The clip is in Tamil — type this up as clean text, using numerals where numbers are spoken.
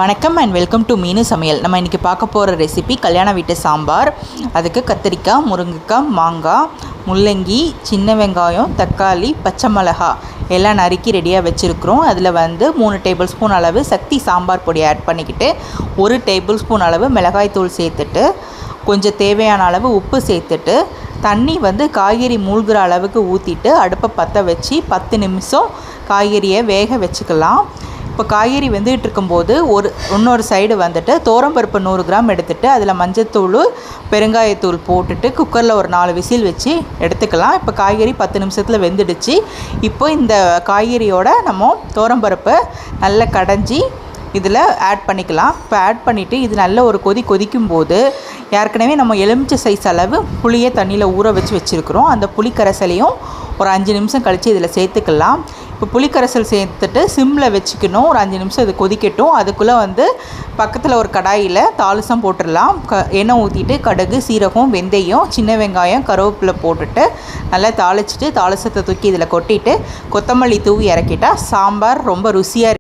வணக்கம் அண்ட் வெல்கம் டு மீனு சமையல். நம்ம இன்றைக்கி பார்க்க போகிற ரெசிபி கல்யாண வீட்டு சாம்பார். அதுக்கு கத்திரிக்காய், முருங்கைக்காய், மாங்காய், முள்ளங்கி, சின்ன வெங்காயம், தக்காளி, பச்சை மிளகா எல்லாம் நறுக்கி ரெடியாக வச்சுருக்குறோம். அதில் 3 டேபிள் ஸ்பூன் அளவு சக்தி சாம்பார் பொடி ஆட் பண்ணிக்கிட்டு 1 டேபிள் ஸ்பூன் அளவு மிளகாய் தூள் சேர்த்துட்டு கொஞ்சம் தேவையான அளவு உப்பு சேர்த்துட்டு தண்ணி காய்கறி மூழ்கிற அளவுக்கு ஊற்றிட்டு அடுப்பை பற்ற வச்சு 10 நிமிஷம் காய்கறியை வேக வச்சுக்கலாம். இப்போ காய்கறி வெந்துகிட்டு இருக்கும்போது இன்னொரு சைடு துவரம்பருப்பு 100 கிராம் எடுத்துகிட்டு அதில் மஞ்சத்தூள், பெருங்காயத்தூள் போட்டுட்டு குக்கரில் ஒரு 4 விசில் வச்சு எடுத்துக்கலாம். இப்போ காய்கறி 10 நிமிஷத்தில் வெந்துடுச்சு. இப்போ இந்த காய்கறியோட நம்ம துவரம்பருப்பை நல்லா கடைஞ்சி இதில் ஆட் பண்ணிக்கலாம். இப்போ ஆட் பண்ணிவிட்டு இது நல்ல ஒரு கொதிக்கும்போது ஏற்கனவே நம்ம எலுமிச்சை சைஸ் அளவு புளியை தண்ணியில் ஊற வச்சுருக்குறோம். அந்த புளி கரைசலையும் ஒரு 5 நிமிஷம் கழித்து இதில் சேர்த்துக்கலாம். இப்போ புளிக்கரைசல் சேர்த்துட்டு சிம்மில் வச்சுக்கணும். ஒரு 5 நிமிஷம் இது கொதிக்கட்டும். அதுக்குள்ளே பக்கத்தில் ஒரு கடாயில் தாளிசம் போட்டுடலாம். எண்ணெய் ஊற்றிட்டு கடுகு, சீரகம், வெந்தயம், சின்ன வெங்காயம், கருவேப்பிலை போட்டுட்டு நல்லா தாளிச்சிட்டு தாளிசத்தை தூக்கி இதில் கொட்டிட்டு கொத்தமல்லி தூவி இறக்கிட்டால் சாம்பார் ரொம்ப ருசியாக